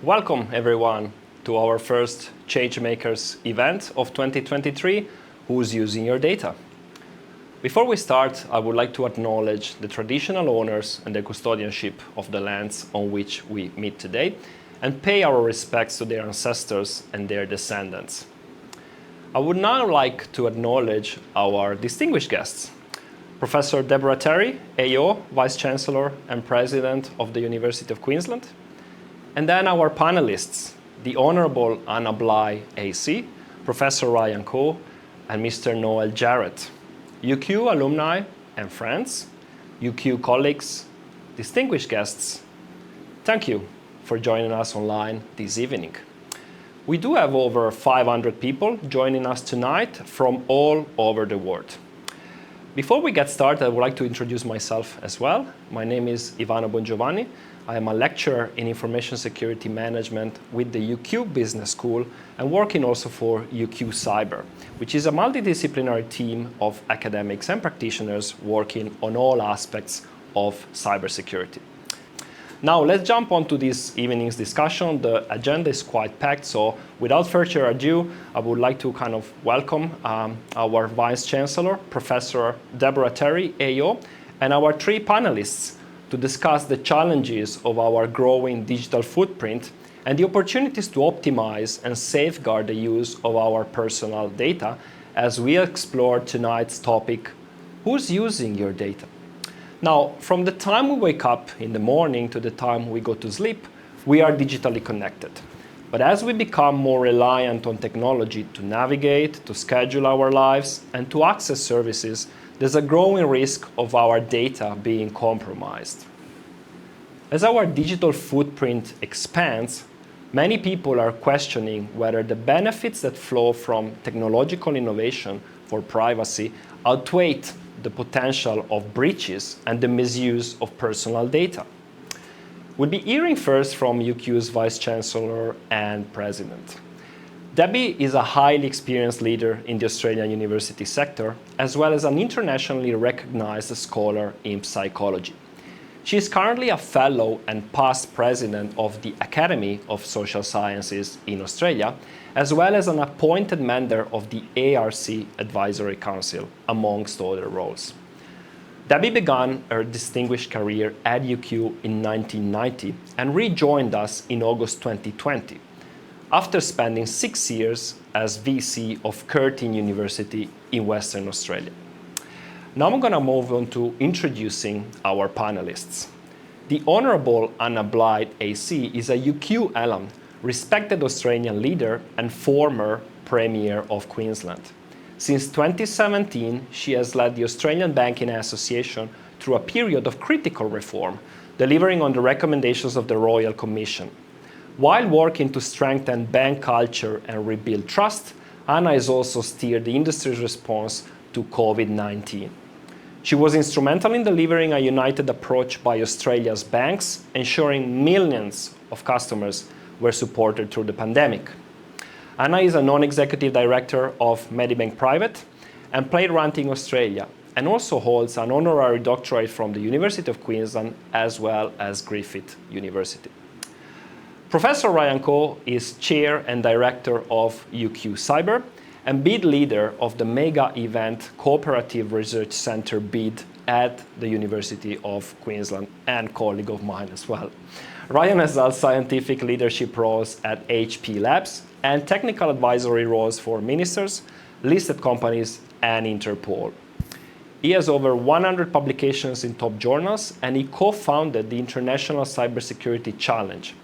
Welcome everyone to our first ChangeMakers event of 2023, Who's Using Your Data? Before we start, I would like to acknowledge the traditional owners and the custodianship of the lands on which we meet today and pay our respects to their ancestors and their descendants. I would now like to acknowledge our distinguished guests. Professor Deborah Terry, AO, Vice Chancellor and President of the University of Queensland. And then our panelists, the Honourable Anna Bligh, AC, Professor Ryan Coe, and Mr. Noel Jarrett. UQ alumni and friends, UQ colleagues, distinguished guests, thank you for joining us online this evening. We do have over 500 people joining us tonight from all over the world. Before we get started, I would like to introduce myself as well. My name is Ivano Bongiovanni. I am a lecturer in information security management with the UQ Business School and working also for UQ Cyber, which is a multidisciplinary team of academics and practitioners working on all aspects of cybersecurity. Now let's jump onto this evening's discussion. The agenda is quite packed, so without further ado, I would like to welcome our Vice Chancellor, Professor Deborah Terry, AO, and our three panelists to discuss the challenges of our growing digital footprint and the opportunities to optimize and safeguard the use of our personal data as we explore tonight's topic, who's using your data? Now, from the time we wake up in the morning to the time we go to sleep, we are digitally connected. But as we become more reliant on technology to navigate, to schedule our lives, and to access services, there's a growing risk of our data being compromised. As our digital footprint expands, many people are questioning whether the benefits that flow from technological innovation for privacy outweigh the potential of breaches and the misuse of personal data. We'll be hearing first from UQ's Vice Chancellor and President. Debbie is a highly experienced leader in the Australian university sector, as well as an internationally recognized scholar in psychology. She is currently a fellow and past president of the Academy of Social Sciences in Australia, as well as an appointed member of the ARC Advisory Council, amongst other roles. Debbie began her distinguished career at UQ in 1990 and rejoined us in August 2020, after spending 6 years as VC of Curtin University in Western Australia. Now I'm going to move on to introducing our panelists. The Honourable Anna Bligh, AC, is a UQ alum, respected Australian leader and former Premier of Queensland. Since 2017, she has led the Australian Banking Association through a period of critical reform, delivering on the recommendations of the Royal Commission. While working to strengthen bank culture and rebuild trust, Anna has also steered the industry's response to COVID-19. She was instrumental in delivering a united approach by Australia's banks, ensuring millions of customers were supported through the pandemic. Anna is a non-executive director of Medibank Private and Playwriting Australia, and also holds an honorary doctorate from the University of Queensland as well as Griffith University. Professor Ryan Coe is chair and director of UQ Cyber and BID leader of the Mega Event Cooperative Research Centre BID at the University of Queensland, and colleague of mine as well. Ryan has held scientific leadership roles at HP Labs and technical advisory roles for ministers, listed companies, and Interpol. He has over 100 publications in top journals, and he co-founded the International Cybersecurity Challenge,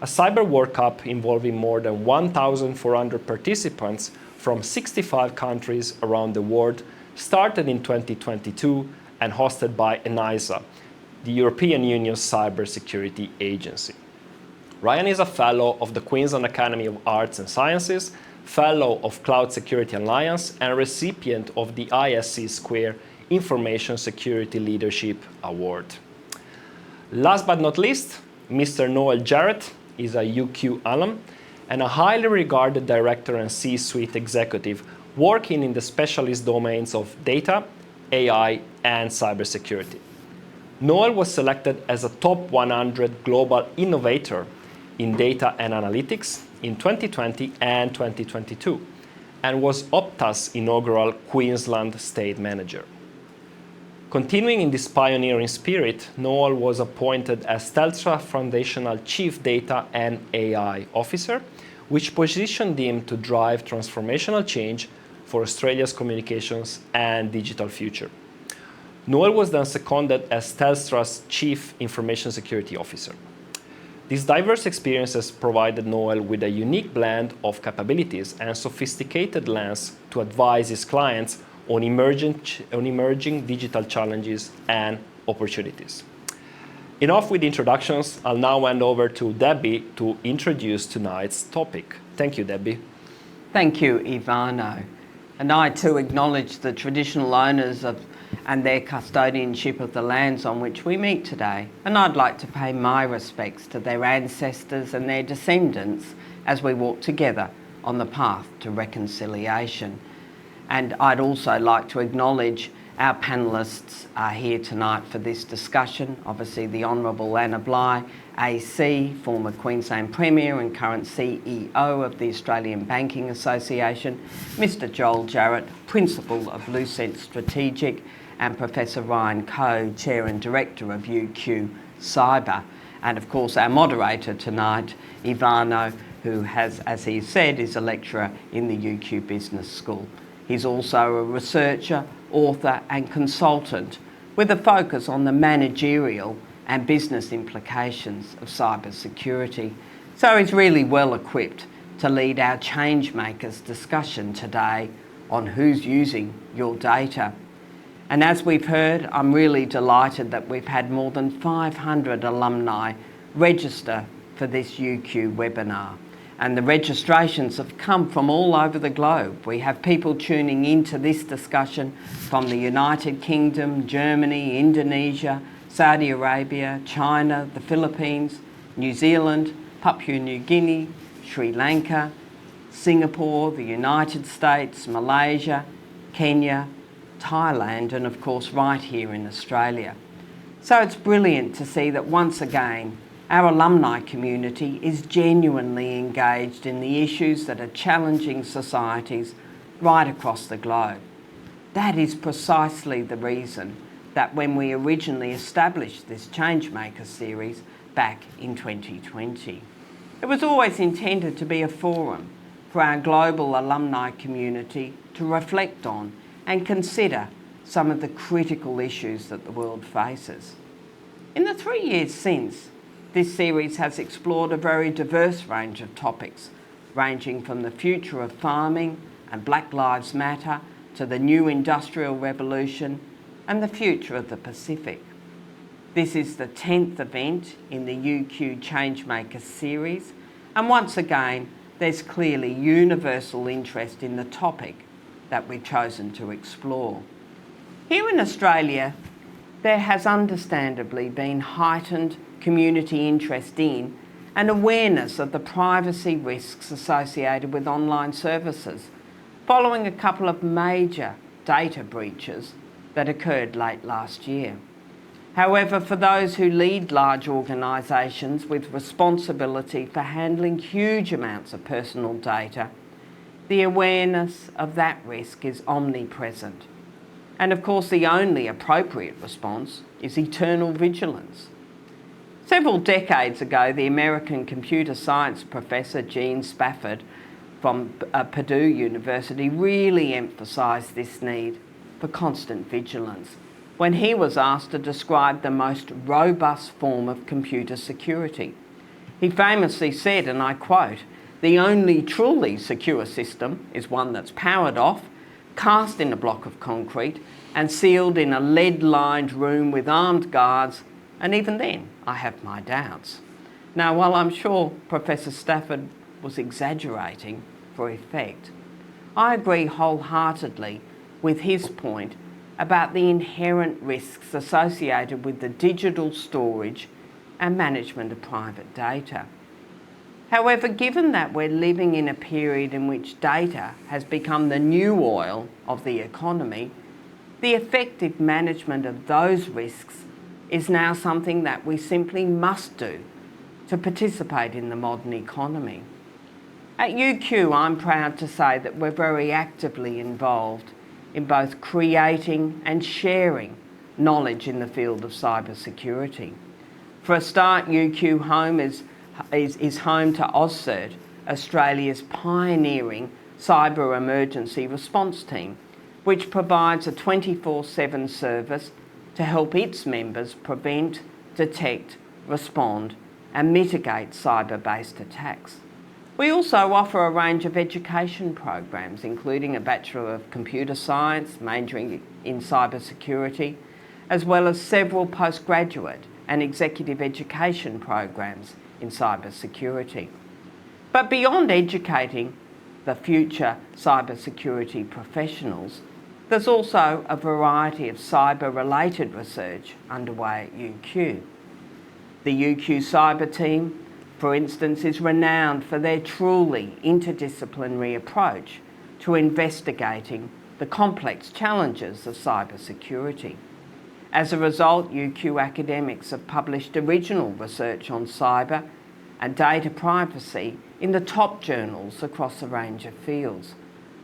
a cyber World Cup involving more than 1,400 participants from 65 countries around the world, started in 2022 and hosted by ENISA, the European Union's cybersecurity agency. Ryan is a fellow of the Queensland Academy of Arts and Sciences, fellow of Cloud Security Alliance, and recipient of the ISC Square Information Security Leadership Award. Last but not least, Mr. Noel Jarrett is a UQ alum and a highly regarded director and C-suite executive working in the specialist domains of data, AI, and cybersecurity. Noel was selected as a top 100 global innovator in data and analytics in 2020 and 2022, and was Opta's inaugural Queensland State Manager. Continuing in this pioneering spirit, Noel was appointed as Telstra Foundational Chief Data and AI Officer, which positioned him to drive transformational change for Australia's communications and digital future. Noel was then seconded as Telstra's Chief Information Security Officer. These diverse experiences provided Noel with a unique blend of capabilities and sophisticated lens to advise his clients on emerging digital challenges and opportunities. Enough with introductions. I'll now hand over to Debbie to introduce tonight's topic. Thank you, Debbie. Thank you, Ivano. And I too acknowledge the traditional owners and their custodianship of the lands on which we meet today. And I'd like to pay my respects to their ancestors and their descendants as we walk together on the path to reconciliation. And I'd also like to acknowledge our panellists are here tonight for this discussion. Obviously the Honourable Anna Bligh, AC, former Queensland Premier and current CEO of the Australian Banking Association, Mr Joel Jarrett, Principal of Lucent Strategic, and Professor Ryan Coe, Chair and Director of UQ Cyber. And of course our moderator tonight, Ivano, who has, as he said, is a lecturer in the UQ Business School. He's also a researcher, author and consultant with a focus on the managerial and business implications of cybersecurity. So he's really well equipped to lead our ChangeMakers discussion today on who's using your data. And as we've heard, I'm really delighted that we've had more than 500 alumni register for this UQ webinar. And the registrations have come from all over the globe. We have people tuning into this discussion from the United Kingdom, Germany, Indonesia, Saudi Arabia, China, the Philippines, New Zealand, Papua New Guinea, Sri Lanka, Singapore, the United States, Malaysia, Kenya, Thailand, and of course right here in Australia. So it's brilliant to see that once again, our alumni community is genuinely engaged in the issues that are challenging societies right across the globe. That is precisely the reason that when we originally established this ChangeMakers series back in 2020, it was always intended to be a forum for our global alumni community to reflect on and consider some of the critical issues that the world faces. In the 3 years since, this series has explored a very diverse range of topics, ranging from the future of farming and Black Lives Matter to the new industrial revolution and the future of the Pacific. This is the 10th event in the UQ ChangeMakers series, and once again, there's clearly universal interest in the topic that we've chosen to explore. Here in Australia, there has understandably been heightened community interest in and awareness of the privacy risks associated with online services, following a couple of major data breaches that occurred late last year. However, for those who lead large organisations with responsibility for handling huge amounts of personal data, the awareness of that risk is omnipresent. And of course, the only appropriate response is eternal vigilance. Several decades ago, the American computer science professor Gene Spafford from Purdue University really emphasised this need for constant vigilance when he was asked to describe the most robust form of computer security. He famously said, and I quote, "The only truly secure system is one that's powered off, cast in a block of concrete, and sealed in a lead-lined room with armed guards, and even then, I have my doubts." Now, while I'm sure Professor Stafford was exaggerating for effect, I agree wholeheartedly with his point about the inherent risks associated with the digital storage and management of private data. However, given that we're living in a period in which data has become the new oil of the economy, the effective management of those risks is now something that we simply must do to participate in the modern economy. At UQ, I'm proud to say that we're very actively involved in both creating and sharing knowledge in the field of cybersecurity. For a start, UQ Home is home to AusCert, Australia's pioneering cyber emergency response team, which provides a 24/7 service to help its members prevent, detect, respond and mitigate cyber-based attacks. We also offer a range of education programs, including a Bachelor of Computer Science, majoring in cybersecurity, as well as several postgraduate and executive education programs in cybersecurity. But beyond educating the future cybersecurity professionals, there's also a variety of cyber-related research underway at UQ. The UQ Cyber Team, for instance, is renowned for their truly interdisciplinary approach to investigating the complex challenges of cybersecurity. As a result, UQ academics have published original research on cyber and data privacy in the top journals across a range of fields,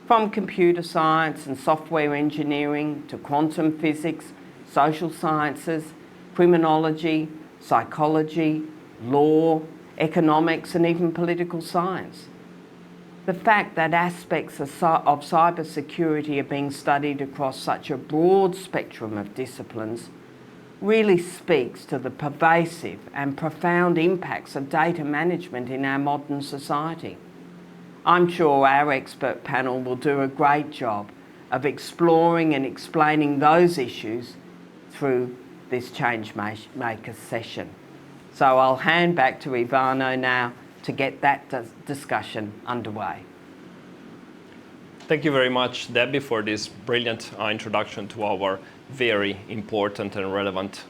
from computer science and software engineering to quantum physics, social sciences, criminology, psychology, law, economics and even political science. The fact that aspects of cybersecurity are being studied across such a broad spectrum of disciplines really speaks to the pervasive and profound impacts of data management in our modern society. I'm sure our expert panel will do a great job of exploring and explaining those issues through this ChangeMakers session. So I'll hand back to Ivano now to get that discussion underway. Thank you very much, Debbie, for this brilliant introduction to our very important and relevant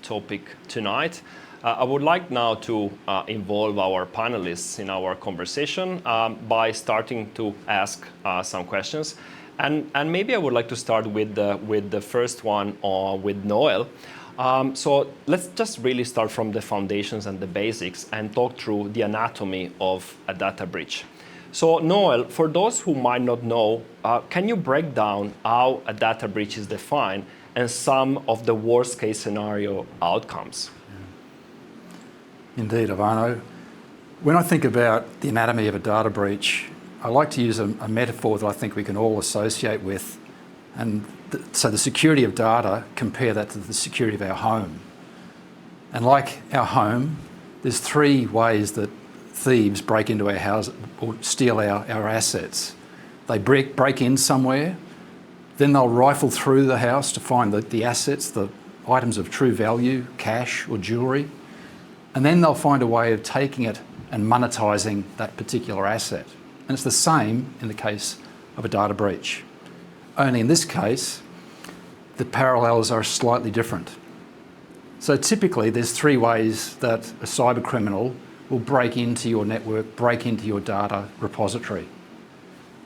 topic tonight. I would like now to involve our panelists in our conversation by starting to ask some questions. And maybe I would like to start with the first one with Noel. So let's just really start from the foundations and the basics and talk through the anatomy of a data breach. So Noel, for those who might not know, can you break down how a data breach is defined and some of the worst case scenario outcomes? Indeed, Ivano. When I think about the anatomy of a data breach, I like to use a metaphor that I think we can all associate with. And so the security of data, compare that to the security of our home. And like our home, there's three ways that thieves break into our house or steal our assets. They break in somewhere, then they'll rifle through the house to find the assets, the items of true value, cash or jewellery, and then they'll find a way of taking it and monetising that particular asset. And it's the same in the case of a data breach. Only in this case, the parallels are slightly different. So typically there's three ways that a cyber criminal will break into your network, break into your data repository.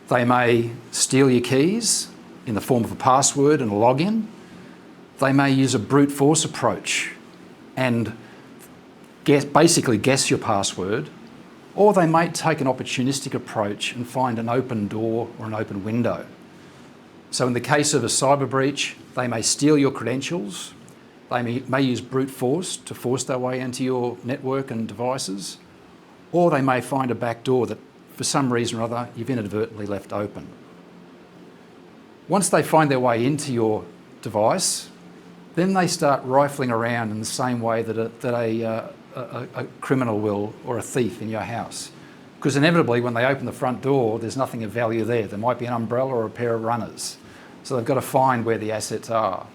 They may steal your keys in the form of a password and a login. They may use a brute force approach and basically guess your password, or they may take an opportunistic approach and find an open door or an open window. So in the case of a cyber breach, they may steal your credentials, they may use brute force to force their way into your network and devices, or they may find a back door that for some reason or other you've inadvertently left open. Once they find their way into your device, then they start rifling around in the same way that a criminal will, or a thief in your house. Because inevitably when they open the front door, there's nothing of value there. There might be an umbrella or a pair of runners. So they've got to find where the assets are.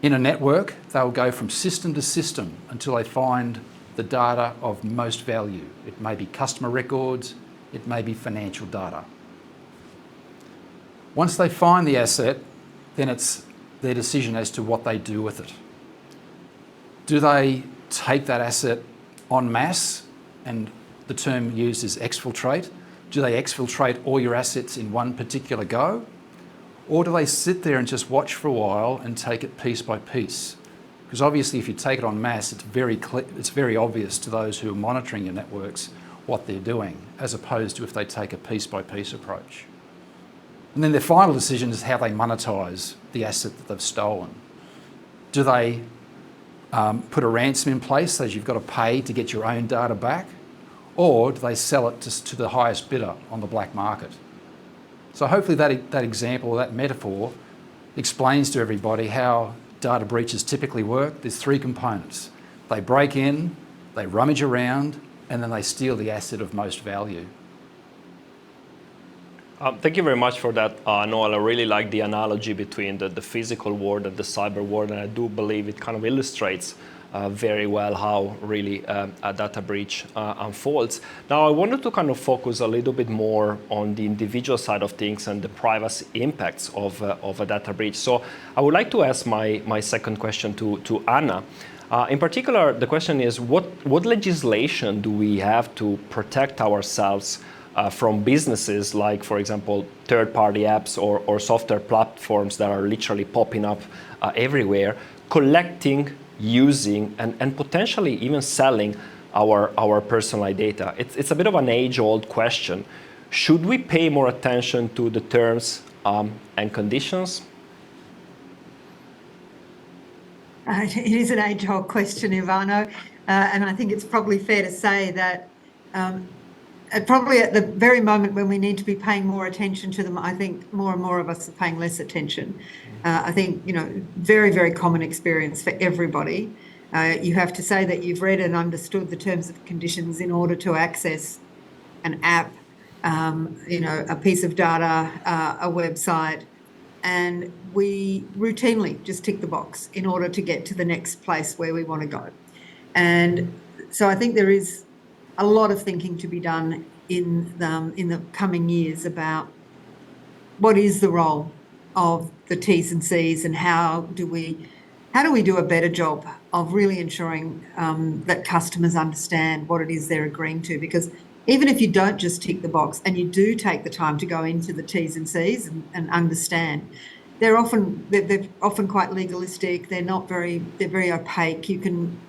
In a network, they'll go from system to system until they find the data of most value. It may be customer records, it may be financial data. Once they find the asset, then it's their decision as to what they do with it. Do they take that asset en masse, and the term used is exfiltrate? Do they exfiltrate all your assets in one particular go? Or do they sit there and just watch for a while and take it piece by piece? Because obviously if you take it en masse, it's very obvious to those who are monitoring your networks what they're doing, as opposed to if they take a piece-by-piece approach. And then their final decision is how they monetise the asset that they've stolen. Do they put a ransom in place so you've got to pay to get your own data back? Or do they sell it to the highest bidder on the black market? So hopefully that example, that metaphor, explains to everybody how data breaches typically work. There's three components. They break in, they rummage around, and then they steal the asset of most value. Thank you very much for that, Noel. I really like the analogy between the physical world and the cyber world, and I do believe it kind of illustrates very well how really a data breach unfolds. Now, I wanted to kind of focus a little bit more on the individual side of things and the privacy impacts of a data breach. So I would like to ask my second question to Anna. In particular, the question is, what legislation do we have to protect ourselves from businesses like, for example, third-party apps or software platforms that are literally popping up everywhere, collecting, using, and potentially even selling our personal data? It's a bit of an age-old question. Should we pay more attention to the terms and conditions? It is an age-old question, Ivano, and I think it's probably fair to say that probably at the very moment when we need to be paying more attention to them, I think more and more of us are paying less attention. I think, very, very common experience for everybody. You have to say that you've read and understood the terms and conditions in order to access an app, a piece of data, a website, and we routinely just tick the box in order to get to the next place where we want to go. And so I think there is a lot of thinking to be done in the coming years about what is the role of the T's and C's, and how do we do a better job of really ensuring that customers understand what it is they're agreeing to. Because even if you don't just tick the box and you do take the time to go into the T's and C's and understand, they're often quite legalistic. They're very opaque. You can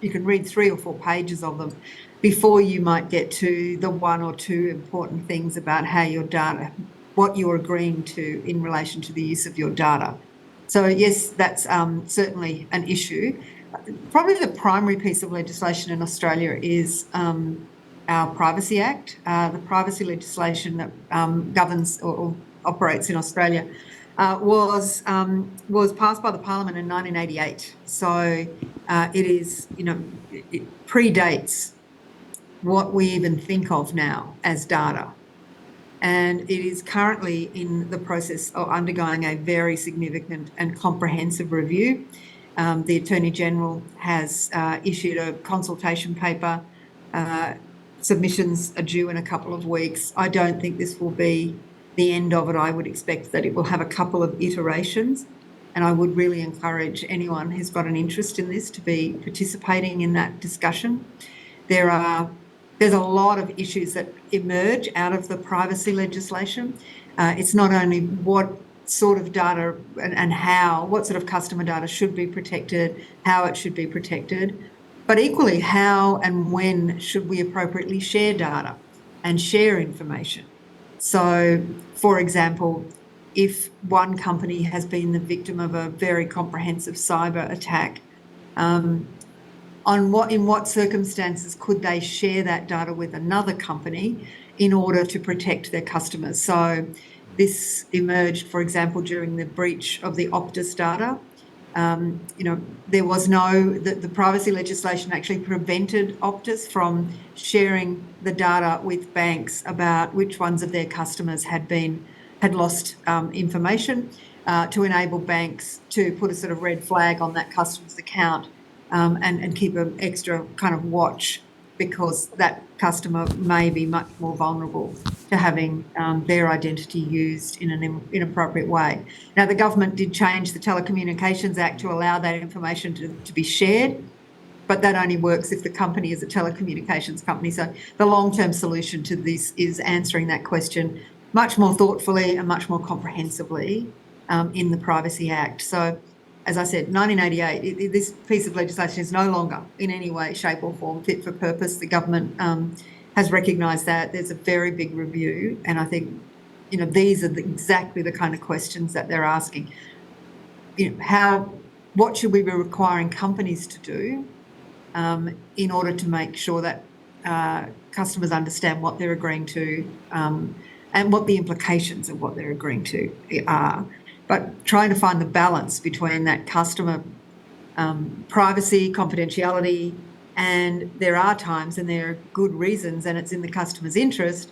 read 3 or 4 pages of them before you might get to the 1 or 2 important things about how your data, what you're agreeing to in relation to the use of your data. So yes, that's certainly an issue. Probably the primary piece of legislation in Australia is our Privacy Act. The privacy legislation that governs or operates in Australia was passed by the Parliament in 1988. So it predates what we even think of now as data. And it is currently in the process of undergoing a very significant and comprehensive review. The Attorney-General has issued a consultation paper. Submissions are due in a couple of weeks. I don't think this will be the end of it. I would expect that it will have a couple of iterations, and I would really encourage anyone who's got an interest in this to be participating in that discussion. There's a lot of issues that emerge out of the privacy legislation. It's not only what sort of data and what sort of customer data should be protected, how it should be protected, but equally how and when should we appropriately share data and share information. So, for example, if one company has been the victim of a very comprehensive cyber attack, in what circumstances could they share that data with another company in order to protect their customers? So this emerged, for example, during the breach of the Optus data. There was the privacy legislation actually prevented Optus from sharing the data with banks about which ones of their customers had lost information, to enable banks to put a sort of red flag on that customer's account and keep an extra kind of watch, because that customer may be much more vulnerable to having their identity used in an inappropriate way. Now, the government did change the Telecommunications Act to allow that information to be shared, but that only works if the company is a telecommunications company. So the long-term solution to this is answering that question much more thoughtfully and much more comprehensively in the Privacy Act. So as I said, 1988, this piece of legislation is no longer in any way, shape or form fit for purpose. The government has recognised that. There's a very big review, and I think, these are exactly the kind of questions that they're asking. What should we be requiring companies to do in order to make sure that customers understand what they're agreeing to and what the implications of what they're agreeing to are. But trying to find the balance between that customer privacy, confidentiality, and there are times, and there are good reasons, and it's in the customer's interest,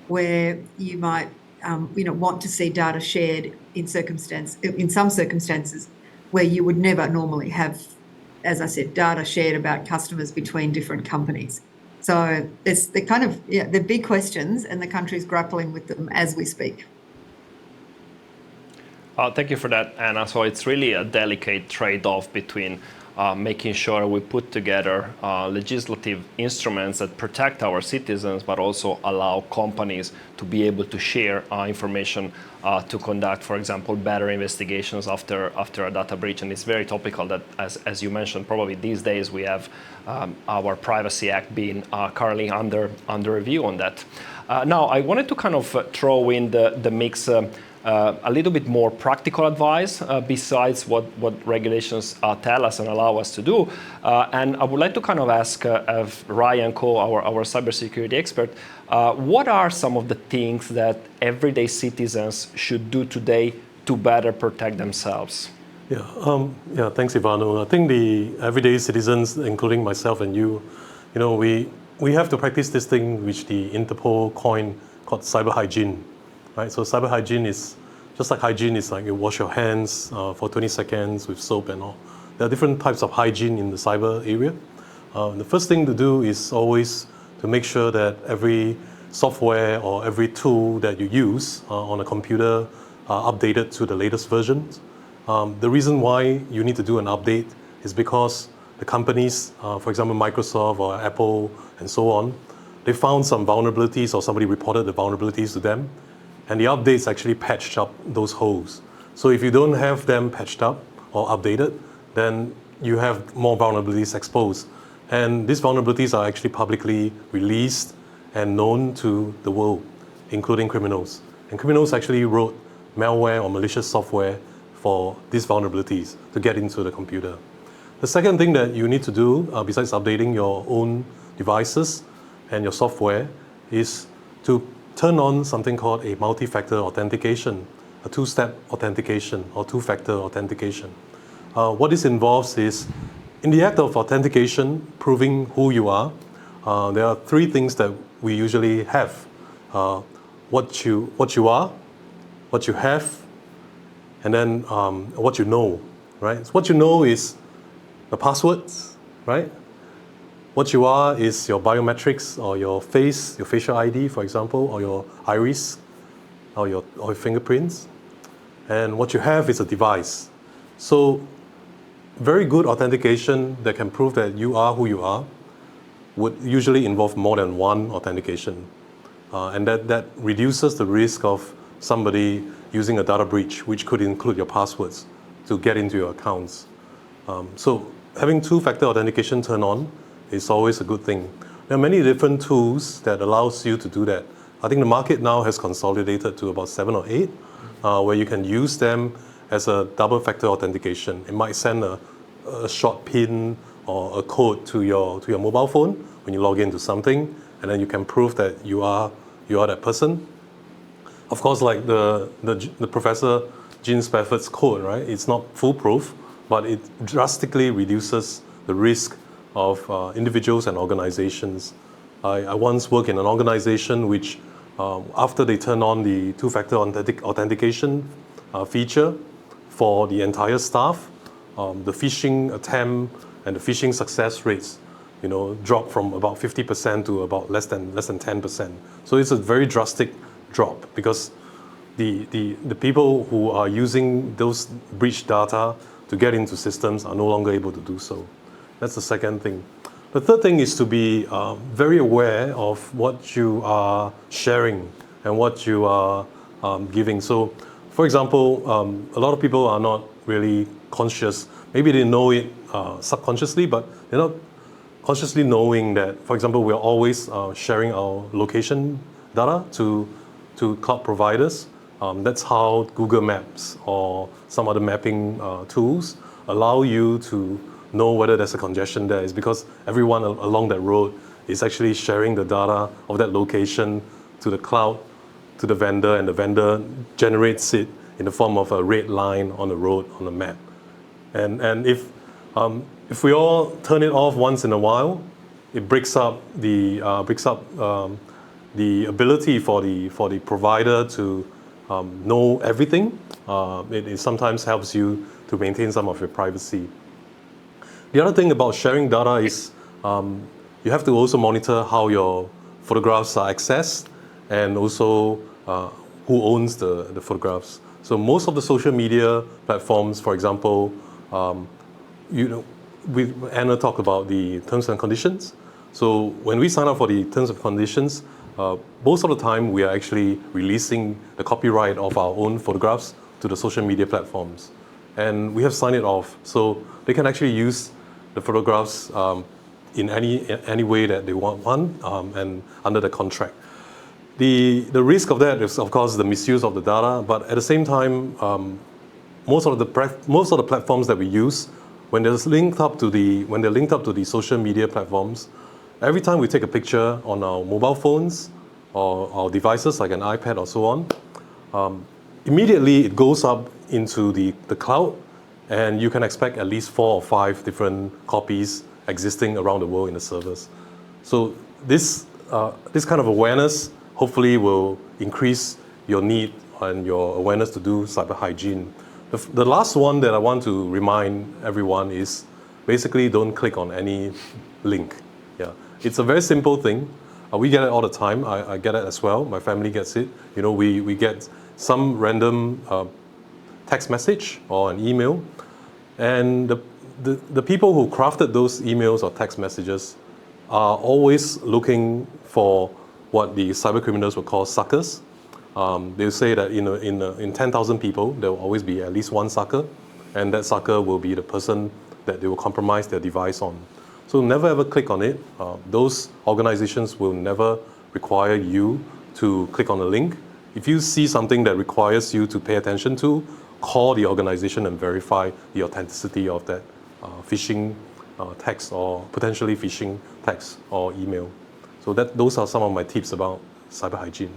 where you might want to see data shared in some circumstances where you would never normally have, as I said, data shared about customers between different companies. So they're big questions, and the country's grappling with them as we speak. Thank you for that, Anna. So it's really a delicate trade-off between making sure we put together legislative instruments that protect our citizens, but also allow companies to be able to share information to conduct, for example, better investigations after a data breach. And it's very topical that, as you mentioned, probably these days we have our Privacy Act being currently under review on that. Now, I wanted to kind of throw in the mix a little bit more practical advice besides what regulations tell us and allow us to do. And I would like to kind of ask Ryan Coe, our cybersecurity expert, what are some of the things that everyday citizens should do today to better protect themselves? Yeah, thanks, Ivano. I think the everyday citizens, including myself and you, we have to practice this thing which the Interpol coined called cyber hygiene. Right? So cyber hygiene is just like hygiene is like you wash your hands for 20 seconds with soap and all. There are different types of hygiene in the cyber area. The first thing to do is always to make sure that every software or every tool that you use on a computer are updated to the latest versions. The reason why you need to do an update is because the companies, for example, Microsoft or Apple and so on, they found some vulnerabilities or somebody reported the vulnerabilities to them. And the updates actually patched up those holes. So if you don't have them patched up or updated, then you have more vulnerabilities exposed. And these vulnerabilities are actually publicly released and known to the world, including criminals. And criminals actually wrote malware or malicious software for these vulnerabilities to get into the computer. The second thing that you need to do, besides updating your own devices and your software, is to turn on something called a multi-factor authentication, a two-step authentication or two-factor authentication. What this involves is, in the act of authentication, proving who you are, there are three things that we usually have. What you are, what you have, and then what you know, right? So what you know is the passwords, right? What you are is your biometrics or your face, your facial ID, for example, or your iris, or your fingerprints. And what you have is a device. So very good authentication that can prove that you are who you are would usually involve more than one authentication. And that reduces the risk of somebody using a data breach, which could include your passwords, to get into your accounts. So having two-factor authentication turned on is always a good thing. There are many different tools that allows you to do that. I think the market now has consolidated to about 7 or 8, where you can use them as a double-factor authentication. It might send a short PIN or a code to your mobile phone when you log into something, and then you can prove that you are that person. Of course, like the Professor Jean Spafford's code, right? It's not foolproof, but it drastically reduces the risk of individuals and organizations. I once worked in an organization which, after they turned on the two-factor authentication feature for the entire staff, the phishing attempt and the phishing success rates, dropped from about 50% to about less than 10%. So it's a very drastic drop because the people who are using those breach data to get into systems are no longer able to do so. That's the second thing. The third thing is to be very aware of what you are sharing and what you are giving. So, for example, a lot of people are not really conscious. Maybe they know it subconsciously, but they're not consciously knowing that, for example, we're always sharing our location data to cloud providers. That's how Google Maps or some other mapping tools allow you to know whether there's a congestion there. Is because everyone along that road is actually sharing the data of that location to the cloud, to the vendor, and the vendor generates it in the form of a red line on the road on the map. And if we all turn it off once in a while, it breaks up the ability for the provider to know everything. It sometimes helps you to maintain some of your privacy. The other thing about sharing data is you have to also monitor how your photographs are accessed and also who owns the photographs. So most of the social media platforms, for example, Anna talked about the terms and conditions. So when we sign up for the terms and conditions, most of the time we are actually releasing the copyright of our own photographs to the social media platforms. And we have signed it off. So they can actually use the photographs in any way that they want and under the contract. The risk of that is, of course, the misuse of the data. But at the same time, most of the platforms that we use, when they're linked up to the social media platforms, every time we take a picture on our mobile phones or our devices like an iPad or so on, immediately it goes up into the cloud, and you can expect at least 4 or 5 different copies existing around the world in the servers. So this kind of awareness hopefully will increase your need and your awareness to do cyber hygiene. The last one that I want to remind everyone is basically don't click on any link. Yeah, it's a very simple thing. We get it all the time. I get it as well. My family gets it. We get some random text message or an email, and the people who crafted those emails or text messages are always looking for what the cyber criminals would call suckers. They'll say that in 10,000 people, there will always be at least one sucker, and that sucker will be the person that they will compromise their device on. So never ever click on it. Those organizations will never require you to click on a link. If you see something that requires you to pay attention to, call the organization and verify the authenticity of that phishing text or potentially phishing text or email. So those are some of my tips about cyber hygiene.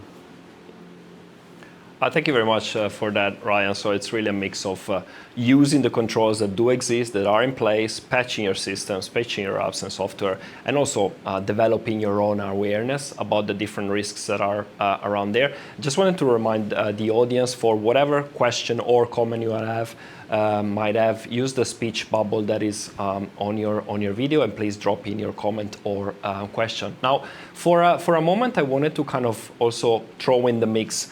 Thank you very much for that, Ryan. So it's really a mix of using the controls that do exist, that are in place, patching your systems, patching your apps and software, and also developing your own awareness about the different risks that are around there. Just wanted to remind the audience, for whatever question or comment you might have, use the speech bubble that is on your video, and please drop in your comment or question. Now, for a moment, I wanted to kind of also throw in the mix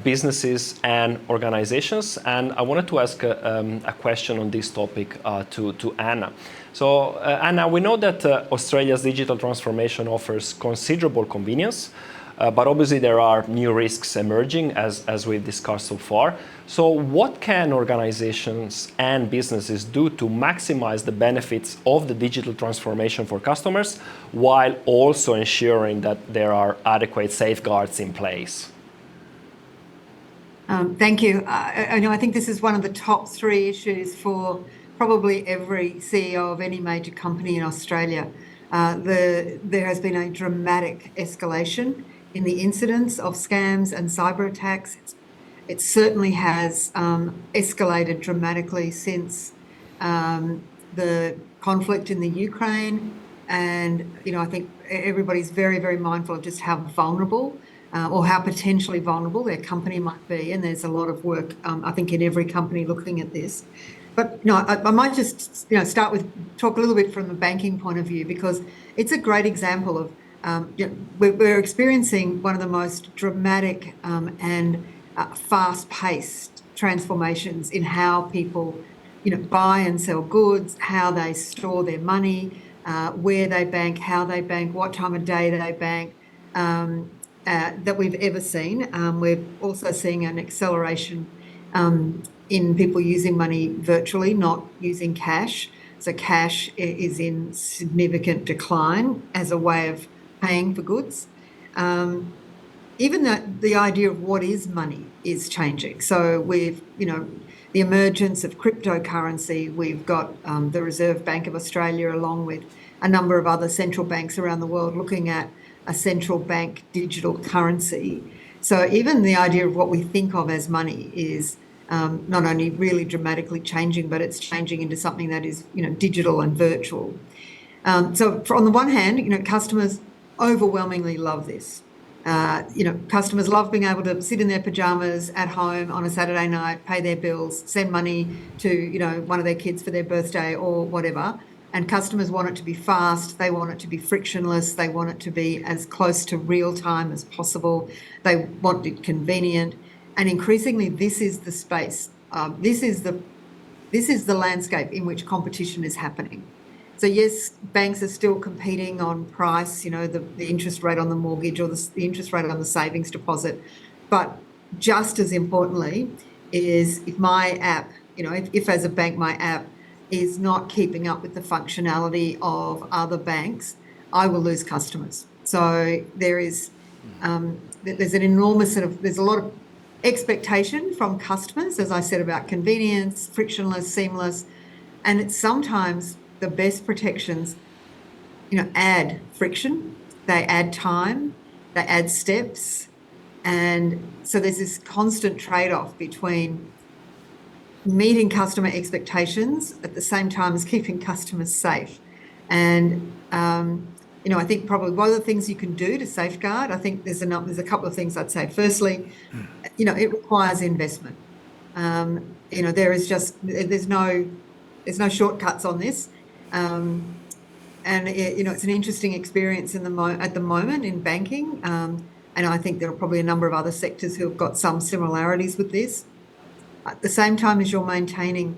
businesses and organizations, and I wanted to ask a question on this topic to Anna. So Anna, we know that Australia's digital transformation offers considerable convenience, but obviously there are new risks emerging as we've discussed so far. So what can organizations and businesses do to maximize the benefits of the digital transformation for customers, while also ensuring that there are adequate safeguards in place? Thank you. I think this is one of the top 3 issues for probably every CEO of any major company in Australia. There has been a dramatic escalation in the incidence of scams and cyber attacks. It certainly has escalated dramatically since the conflict in the Ukraine. And, I think everybody's very, very mindful of just how vulnerable or how potentially vulnerable their company might be. And there's a lot of work, I think, in every company looking at this. But I might just talk a little bit from the banking point of view, because it's a great example of we're experiencing one of the most dramatic and fast-paced transformations in how people buy and sell goods, how they store their money, where they bank, how they bank, what time of day they bank. That we've ever seen. We're also seeing an acceleration in people using money virtually, not using cash. So cash is in significant decline as a way of paying for goods. Even the idea of what is money is changing. So we've, the emergence of cryptocurrency, we've got the Reserve Bank of Australia along with a number of other central banks around the world looking at a central bank digital currency. So even the idea of what we think of as money is not only really dramatically changing, but it's changing into something that is, digital and virtual. So on the one hand, customers overwhelmingly love this. Customers love being able to sit in their pajamas at home on a Saturday night, pay their bills, send money to, one of their kids for their birthday or whatever. And customers want it to be fast. They want it to be frictionless. They want it to be as close to real time as possible. They want it convenient. And increasingly, this is the space. This is the landscape in which competition is happening. So yes, banks are still competing on price, the interest rate on the mortgage or the interest rate on the savings deposit. But just as importantly is if my app, if as a bank my app is not keeping up with the functionality of other banks, I will lose customers. So there's an enormous there's a lot of expectation from customers, as I said, about convenience, frictionless, seamless, and it's sometimes the best protections, add friction, they add time, they add steps. And so there's this constant trade-off between meeting customer expectations at the same time as keeping customers safe. And, I think probably one of the things you can do to safeguard, I think there's a couple of things I'd say. Firstly, it requires investment. There's no shortcuts on this. And it's an interesting experience at the moment in banking, and I think there are probably a number of other sectors who have got some similarities with this. At the same time as you're maintaining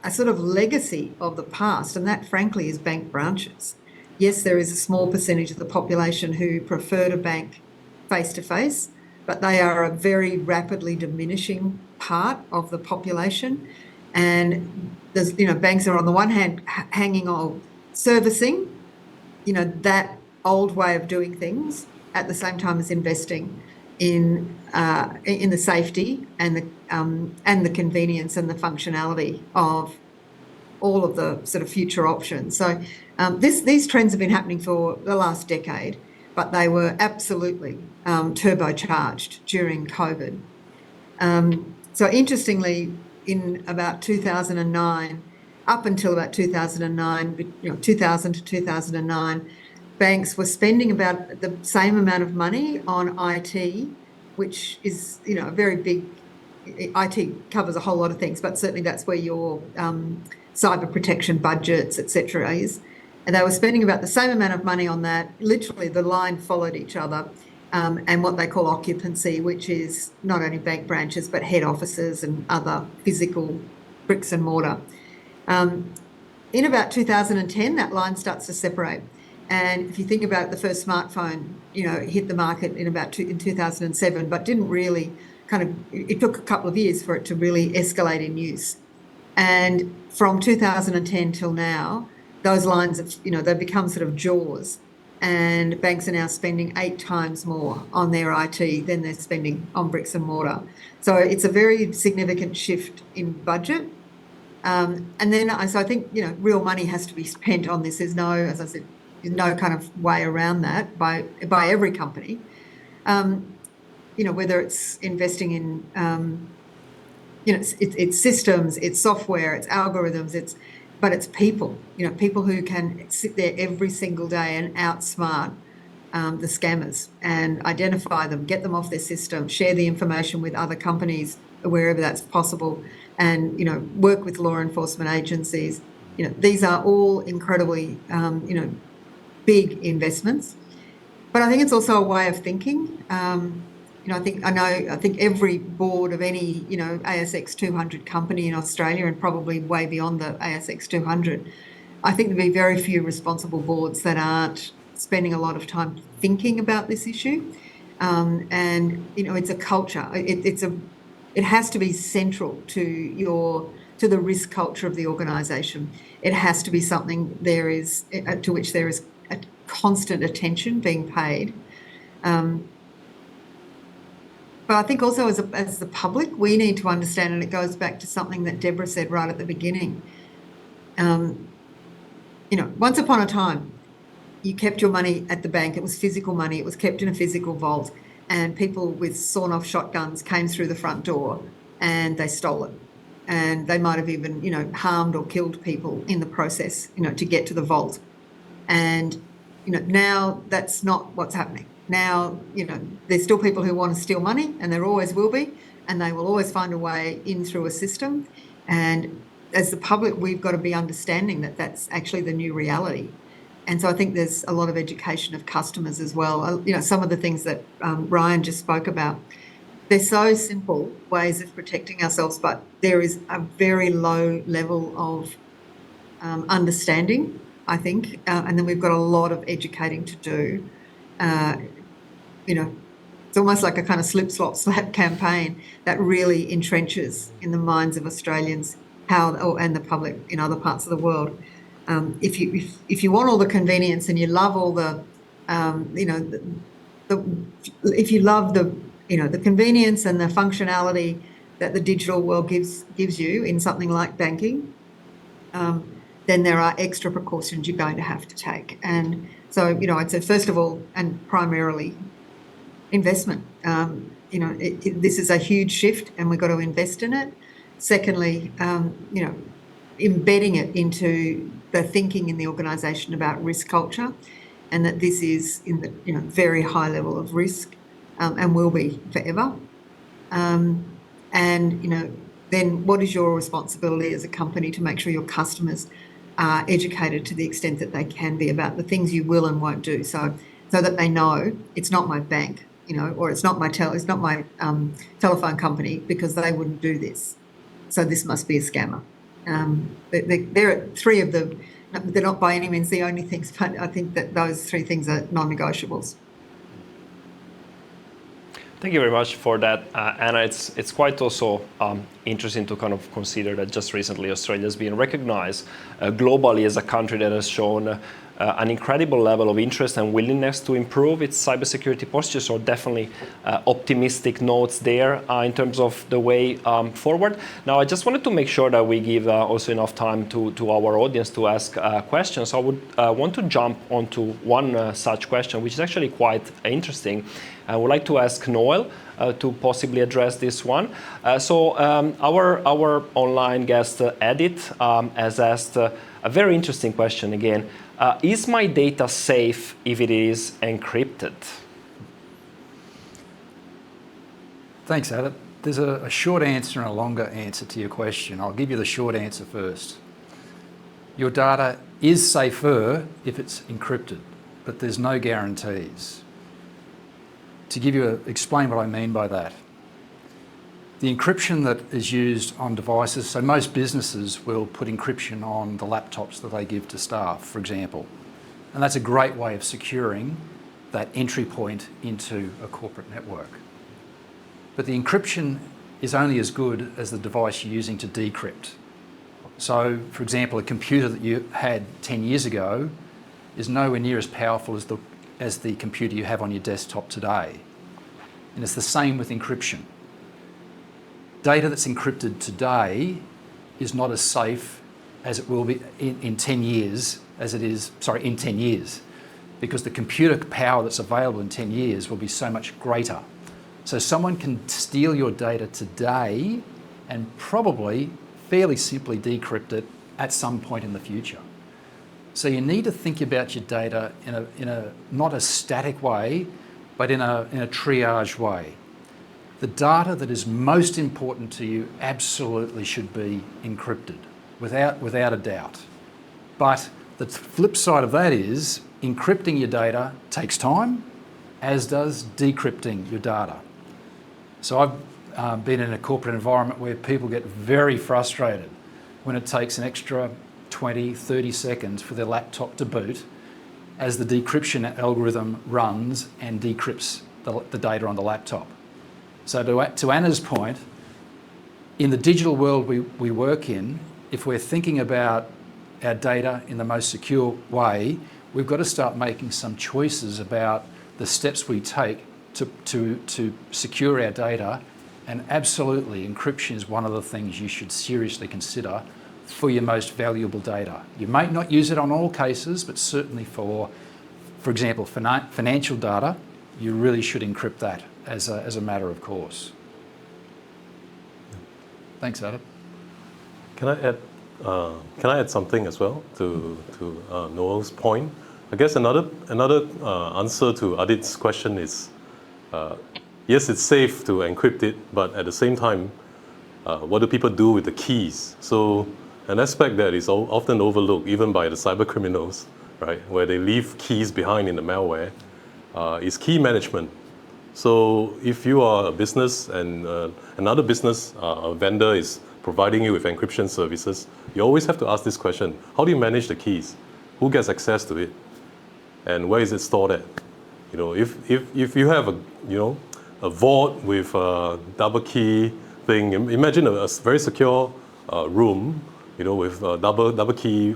a sort of legacy of the past, and that frankly is bank branches. Yes, there is a small percentage of the population who prefer to bank face-to-face, but they are a very rapidly diminishing part of the population. And there's, banks are on the one hand hanging on servicing, that old way of doing things at the same time as investing in the safety and the convenience and the functionality of all of the sort of future options. So these trends have been happening for the last decade, but they were absolutely turbocharged during COVID. So interestingly, in about 2009, up until about 2009, 2000 to 2009, banks were spending about the same amount of money on IT, which is, a very big, IT covers a whole lot of things, but certainly that's where your cyber protection budgets, etc. is. And they were spending about the same amount of money on that. Literally, the line followed each other. And what they call occupancy, which is not only bank branches, but head offices and other physical bricks and mortar. In about 2010, that line starts to separate. And if you think about it, the first smartphone, hit the market in 2007, but didn't really it took a couple of years for it to really escalate in use. And from 2010 till now, those lines have, they've become sort of jaws. And banks are now spending 8 times more on their IT than they're spending on bricks and mortar. So it's a very significant shift in budget. And then, so I think, real money has to be spent on this. There's no, as I said, there's no kind of way around that by every company. Whether it's investing in, it's systems, it's software, it's algorithms, but it's people, people who can sit there every single day and outsmart the scammers and identify them, get them off their system, share the information with other companies wherever that's possible, and, work with law enforcement agencies. These are all incredibly, big investments. But I think it's also a way of thinking. I think every board of any, ASX 200 company in Australia, and probably way beyond the ASX 200, I think there'll be very few responsible boards that aren't spending a lot of time thinking about this issue. And, it's a culture. it has to be central to the risk culture of the organisation. It has to be something to which there is a constant attention being paid. But I think also as the public, we need to understand, and it goes back to something that Deborah said right at the beginning. Once upon a time, you kept your money at the bank. It was physical money. It was kept in a physical vault, and people with sawn-off shotguns came through the front door and they stole it. And they might have even, harmed or killed people in the process, to get to the vault. And, now that's not what's happening. Now, there's still people who want to steal money, and there always will be, and they will always find a way in through a system. And as the public, we've got to be understanding that that's actually the new reality. And so I think there's a lot of education of customers as well. Some of the things that Ryan just spoke about, they're so simple ways of protecting ourselves, but there is a very low level of understanding, I think, and then we've got a lot of educating to do. It's almost like a kind of slip, slop, slap campaign that really entrenches in the minds of Australians and the public in other parts of the world. If you want all the convenience and you love all if you love the convenience and the functionality that the digital world gives you in something like banking, then there are extra precautions you're going to have to take. And so, I'd say first of all and primarily investment. This is a huge shift and we've got to invest in it. Secondly, embedding it into the thinking in the organisation about risk culture, and that this is in the very high level of risk and will be forever. Then what is your responsibility as a company to make sure your customers are educated to the extent that they can be about the things you will and won't do, so that they know it's not my bank, or it's not my telephone company, because they wouldn't do this. So this must be a scammer. They're three of the. They're not by any means the only things, but I think that those three things are non-negotiables. Thank you very much for that, Anna. It's quite also interesting to kind of consider that just recently Australia has been recognized globally as a country that has shown an incredible level of interest and willingness to improve its cybersecurity posture. So definitely optimistic notes there in terms of the way forward. Now, I just wanted to make sure that we give also enough time to our audience to ask questions. So I would want to jump onto one such question, which is actually quite interesting. I would like to ask Noel to possibly address this one. Our online guest, Edith, has asked a very interesting question again. Is my data safe if it is encrypted? Thanks, Edith. There's a short answer and a longer answer to your question. I'll give you the short answer first. Your data is safer if it's encrypted, but there's no guarantees. To explain what I mean by that. The encryption that is used on devices, so most businesses will put encryption on the laptops that they give to staff, for example. And that's a great way of securing that entry point into a corporate network. But the encryption is only as good as the device you're using to decrypt. So, for example, a computer that you had 10 years ago is nowhere near as powerful as the computer you have on your desktop today. And it's the same with encryption. Data that's encrypted today is not as safe as it will be in 10 years, because the computer power that's available in 10 years will be so much greater. So someone can steal your data today and probably fairly simply decrypt it at some point in the future. So you need to think about your data in a not a static way, but in a triage way. The data that is most important to you absolutely should be encrypted, without a doubt. But the flip side of that is encrypting your data takes time, as does decrypting your data. So I've been in a corporate environment where people get very frustrated when it takes an extra 20, 30 seconds for their laptop to boot as the decryption algorithm runs and decrypts the data on the laptop. So to Anna's point, in the digital world we work in, if we're thinking about our data in the most secure way, we've got to start making some choices about the steps we take to secure our data. And absolutely, encryption is one of the things you should seriously consider for your most valuable data. You may not use it on all cases, but certainly for example, financial data, you really should encrypt that as a matter of course. Thanks, Adam. Can I add something as well to Noel's point? I guess another answer to Adit's question is, yes, it's safe to encrypt it, but at the same time, what do people do with the keys? So an aspect that is often overlooked, even by the cyber criminals, right, where they leave keys behind in the malware, is key management. So if you are a business and another business, a vendor is providing you with encryption services, you always have to ask this question: how do you manage the keys? Who gets access to it? And where is it stored at? You know, if you have a vault with a double key thing, imagine a very secure room, with double key,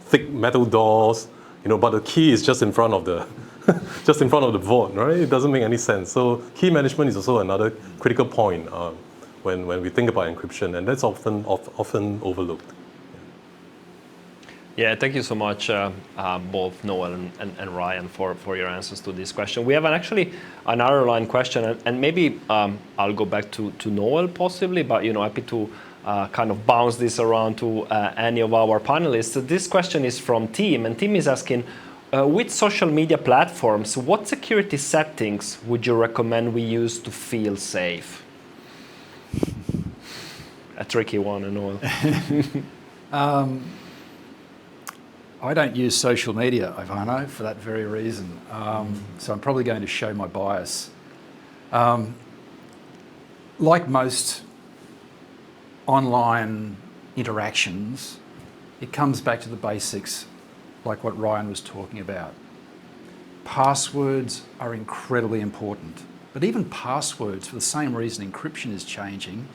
thick metal doors, but the key is just in front of the the vault, right? It doesn't make any sense. So key management is also another critical point when we think about encryption, and that's often overlooked. Yeah, thank you so much, both Noel and Ryan, for your answers to this question. We have actually another line question, and maybe I'll go back to Noel possibly, but happy to kind of bounce this around to any of our panelists. So this question is from Tim, and Tim is asking, with social media platforms, what security settings would you recommend we use to feel safe? A tricky one, Noel. I don't use social media, Ivano, for that very reason. So I'm probably going to show my bias. Like most online interactions, it comes back to the basics, like what Ryan was talking about. Passwords are incredibly important. But even passwords, for the same reason encryption is changing,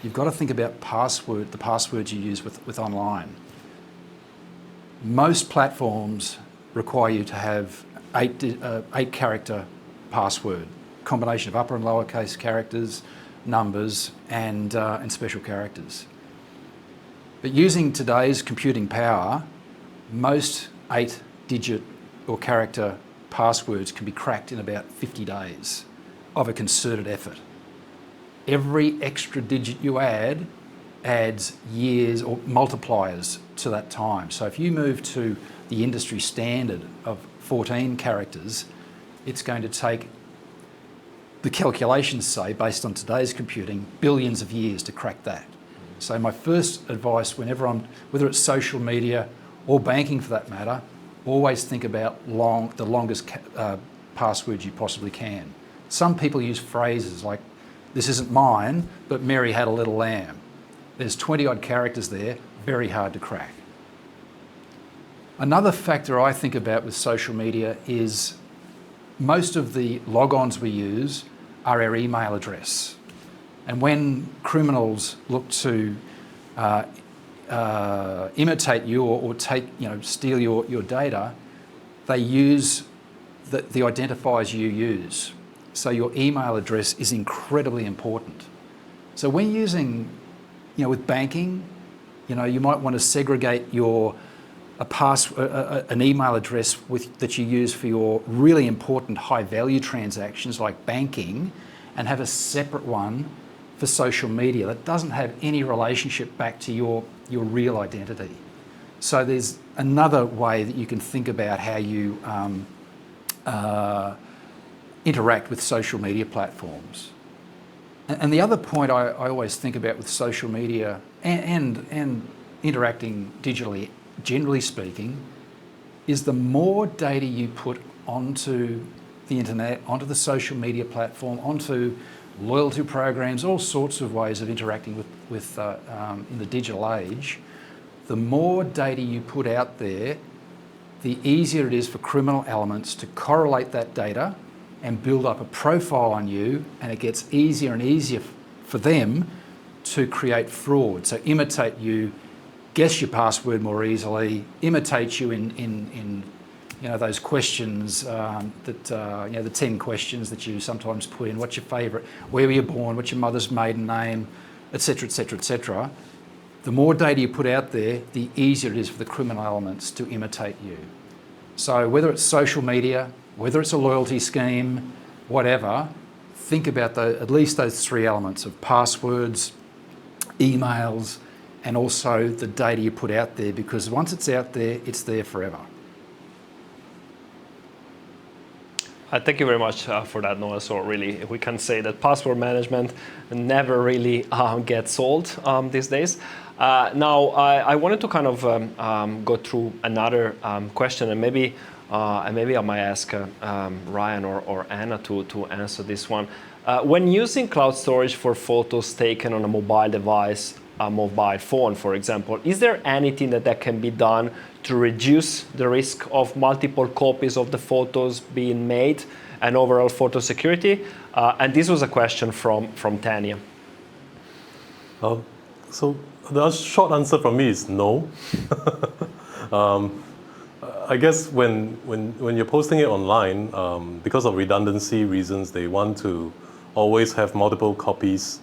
you've got to think about the passwords you use with online. Most platforms require you to have 8-character password, combination of upper and lowercase characters, numbers, and special characters. But using today's computing power, most 8-digit or character passwords can be cracked in about 50 days of a concerted effort. Every extra digit you add adds years or multipliers to that time. So if you move to the industry standard of 14 characters, it's going to take, the calculations say, based on today's computing, billions of years to crack that. So my first advice, whether it's social media or banking for that matter, always think about the longest password you possibly can. Some people use phrases like, "This isn't mine, but Mary had a little lamb." There's 20-odd characters there, very hard to crack. Another factor I think about with social media is most of the logons we use are our email address. And when criminals look to imitate you or steal your data, they use the identifiers you use. So your email address is incredibly important. So when using, with banking, you might want to segregate an email address that you use for your really important high-value transactions like banking, and have a separate one for social media that doesn't have any relationship back to your real identity. So there's another way that you can think about how you interact with social media platforms. And the other point I always think about with social media and interacting digitally, generally speaking, is the more data you put onto the internet, onto the social media platform, onto loyalty programs, all sorts of ways of interacting with in the digital age, the more data you put out there, the easier it is for criminal elements to correlate that data and build up a profile on you, and it gets easier and easier for them to create fraud. So imitate you, guess your password more easily, imitate you in those questions the 10 questions that you sometimes put in. What's your favourite? Where were you born? What's your mother's maiden name? Etc. Etc. Etc. The more data you put out there, the easier it is for the criminal elements to imitate you. So whether it's social media, whether it's a loyalty scheme, whatever, think about at least those 3 elements of passwords, emails, and also the data you put out there, because once it's out there, it's there forever. Thank you very much for that, Noah. So really, we can say that password management never really gets old these days. Now, I wanted to kind of go through another question, and maybe I might ask Ryan or Anna to answer this one. When using cloud storage for photos taken on a mobile device, a mobile phone, for example, is there anything that can be done to reduce the risk of multiple copies of the photos being made and overall photo security? And this was a question from Tanya. So the short answer from me is no. I guess when you're posting it online, because of redundancy reasons, they want to always have multiple copies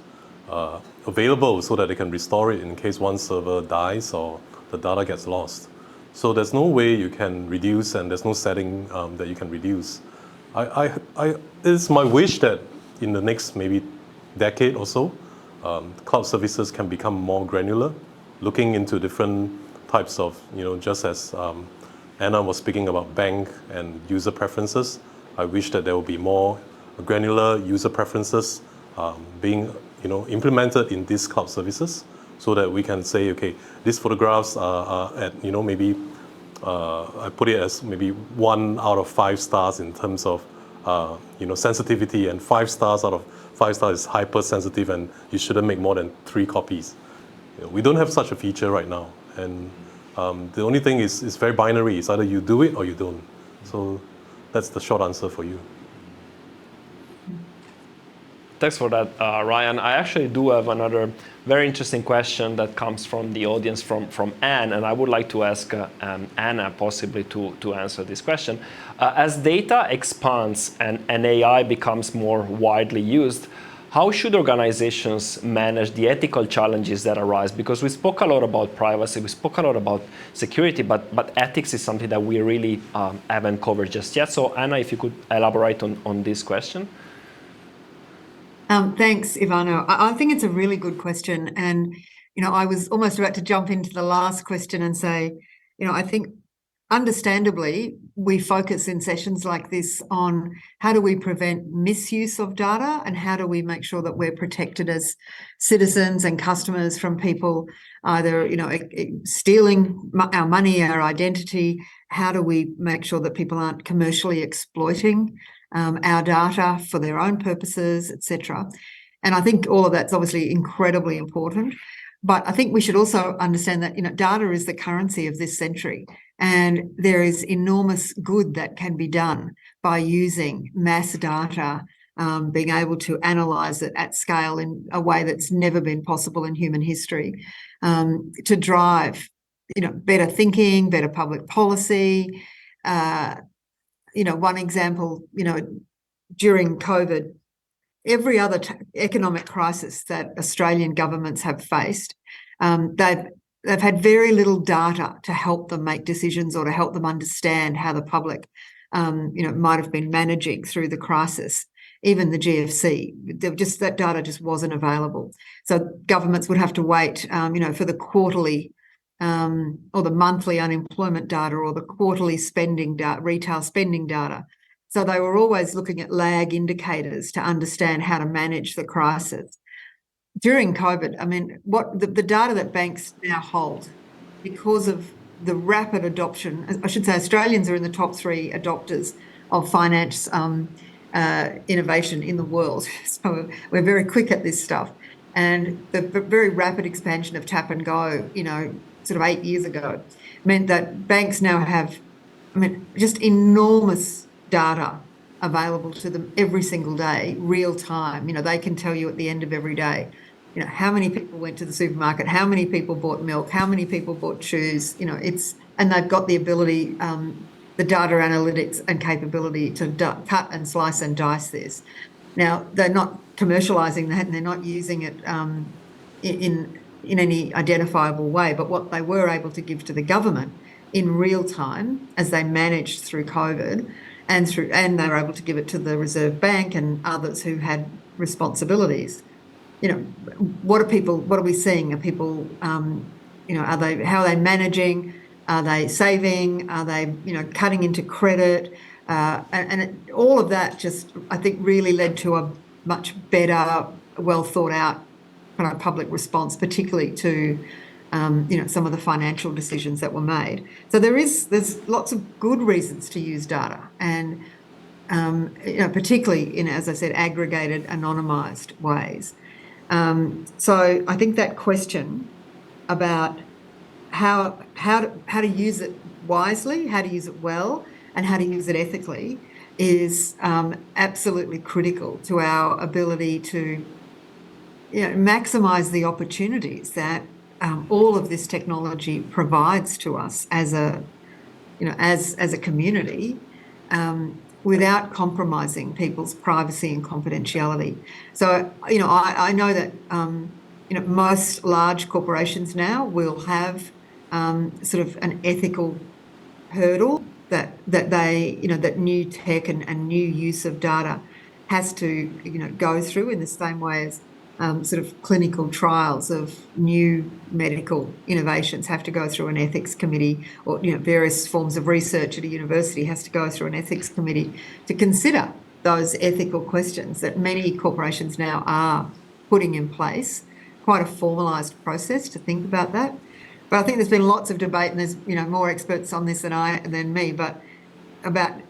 available so that they can restore it in case one server dies or the data gets lost. So there's no way you can reduce, and there's no setting that you can reduce. It's my wish that in the next maybe decade or so, cloud services can become more granular, looking into different types of, just as Anna was speaking about bank and user preferences. I wish that there will be more granular user preferences being implemented in these cloud services, so that we can say, okay, these photographs are at, maybe I put it as maybe 1 out of 5 stars in terms of sensitivity, and 5 stars out of 5 stars is hypersensitive, and you shouldn't make more than 3 copies. We don't have such a feature right now, and the only thing is very binary. It's either you do it or you don't. So that's the short answer for you. Thanks for that, Ryan. I actually do have another very interesting question that comes from the audience from Anne, and I would like to ask Anna possibly to answer this question. As data expands and AI becomes more widely used, how should organizations manage the ethical challenges that arise? Because we spoke a lot about privacy, we spoke a lot about security, but ethics is something that we really haven't covered just yet. So Anna, if you could elaborate on this question. Thanks, Ivano. I think it's a really good question. And, I was almost about to jump into the last question and say, I think understandably, we focus in sessions like this on how do we prevent misuse of data, and how do we make sure that we're protected as citizens and customers from people either, stealing our money, our identity. How do we make sure that people aren't commercially exploiting our data for their own purposes, etc. And I think all of that's obviously incredibly important. But I think we should also understand that, data is the currency of this century, and there is enormous good that can be done by using mass data, being able to analyse it at scale in a way that's never been possible in human history, to drive, better thinking, better public policy. One example, during COVID, every other economic crisis that Australian governments have faced, they've had very little data to help them make decisions or to help them understand how the public, might have been managing through the crisis. Even the GFC, that data just wasn't available. So governments would have to wait, for the quarterly or the monthly unemployment data or the quarterly spending data, retail spending data. So they were always looking at lag indicators to understand how to manage the crisis. During COVID, the data that banks now hold, because of the rapid adoption, I should say Australians are in the top 3 adopters of finance innovation in the world. So we're very quick at this stuff. And the very rapid expansion of tap and go, sort of 8 years ago, meant that banks now have, just enormous data available to them every single day, real time. They can tell you at the end of every day how many people went to the supermarket, how many people bought milk, how many people bought shoes, and they've got the ability, the data analytics and capability to cut and slice and dice this. Now, they're not commercialising that and they're not using it in any identifiable way, but what they were able to give to the government in real time as they managed through COVID and they were able to give it to the Reserve Bank and others who had responsibilities. What are we seeing? Are people, how are they managing? Are they saving? Are they, cutting into credit? All of that just, I think, really led to a much better, well thought out kind of public response, particularly to, some of the financial decisions that were made. So there's lots of good reasons to use data, and particularly in, as I said, aggregated, anonymised ways. So I think that question about how to use it wisely, how to use it well, and how to use it ethically is absolutely critical to our ability to maximise the opportunities that all of this technology provides to us as a community, without compromising people's privacy and confidentiality. So, I know that, most large corporations now will have sort of an ethical hurdle that they, that new tech and new use of data has to, go through in the same way as sort of clinical trials of new medical innovations have to go through an ethics committee, or various forms of research at a university has to go through an ethics committee to consider those ethical questions that many corporations now are putting in place. Quite a formalised process to think about that. But I think there's been lots of debate, and there's more experts on this than me, but about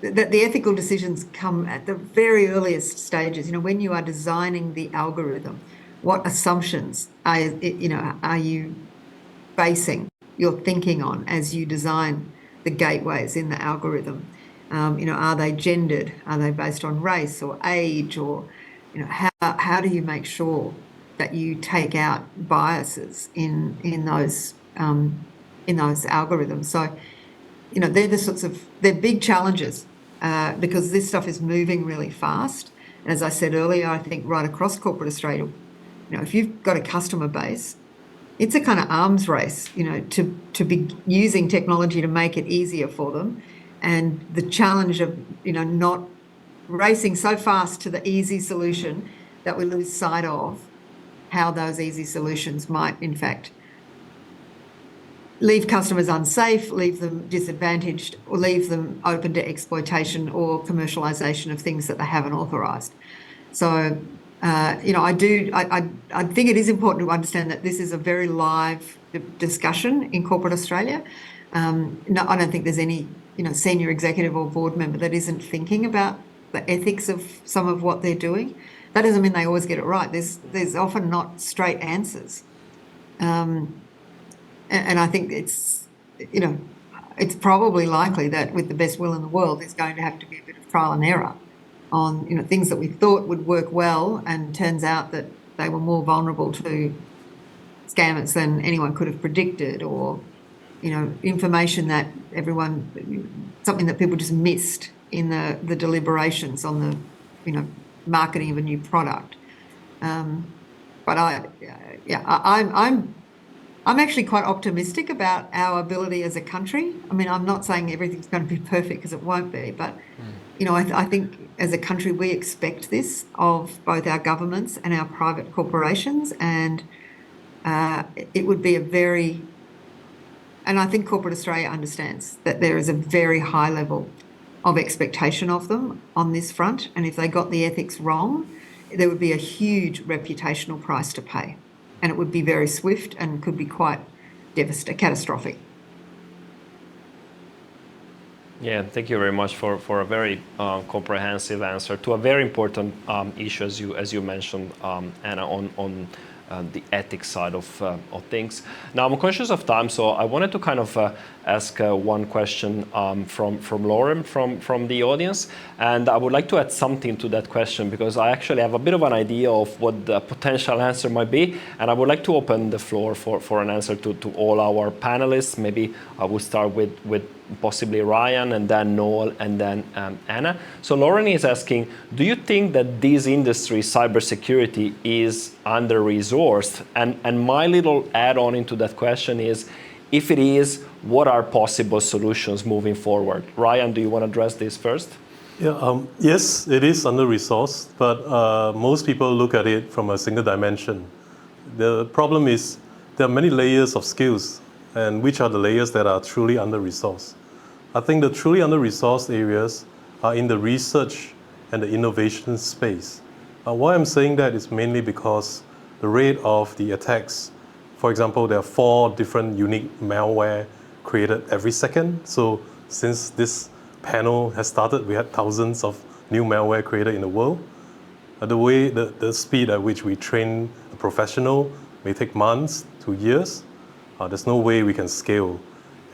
that the ethical decisions come at the very earliest stages. When you are designing the algorithm, what assumptions are you basing your thinking on as you design the gateways in the algorithm? Are they gendered? Are they based on race or age? Or how do you make sure that you take out biases in those algorithms? So they're big challenges because this stuff is moving really fast. And as I said earlier, I think right across corporate Australia, if you've got a customer base, it's a kind of arms race, to be using technology to make it easier for them. And the challenge of, not racing so fast to the easy solution that we lose sight of how those easy solutions might, in fact, leave customers unsafe, leave them disadvantaged, or leave them open to exploitation or commercialisation of things that they haven't authorised. So, I think it is important to understand that this is a very live discussion in corporate Australia. I don't think there's any, senior executive or board member that isn't thinking about the ethics of some of what they're doing. That doesn't mean they always get it right. There's often not straight answers. And I think it's probably likely that with the best will in the world, there's going to have to be a bit of trial and error on, things that we thought would work well, and turns out that they were more vulnerable to scammers than anyone could have predicted, or, information that something that people just missed in the deliberations on the, marketing of a new product. But I'm actually quite optimistic about our ability as a country. I mean, I'm not saying everything's going to be perfect, because it won't be, but I think as a country we expect this of both our governments and our private corporations, and it would be and I think corporate Australia understands that there is a very high level of expectation of them on this front, and if they got the ethics wrong, there would be a huge reputational price to pay, and it would be very swift and could be quite catastrophic. Yeah, thank you very much for a very comprehensive answer to a very important issue, as you mentioned, Anna, on the ethics side of things. Now, I'm conscious of time, so I wanted to kind of ask one question from Lauren from the audience, and I would like to add something to that question because I actually have a bit of an idea of what the potential answer might be, and I would like to open the floor for an answer to all our panelists. Maybe I will start with possibly Ryan, and then Noel, and then Anna. So Lauren is asking, do you think that this industry, cybersecurity, is under-resourced? And my little add-on into that question is, if it is, what are possible solutions moving forward? Ryan, do you want to address this first? Yeah, yes, it is under-resourced, but most people look at it from a single dimension. The problem is there are many layers of skills, and which are the layers that are truly under-resourced. I think the truly under-resourced areas are in the research and the innovation space. Why I'm saying that is mainly because the rate of the attacks, for example, there are 4 different unique malware created every second. So since this panel has started, we had thousands of new malware created in the world. The speed at which we train a professional may take months to years. There's no way we can scale.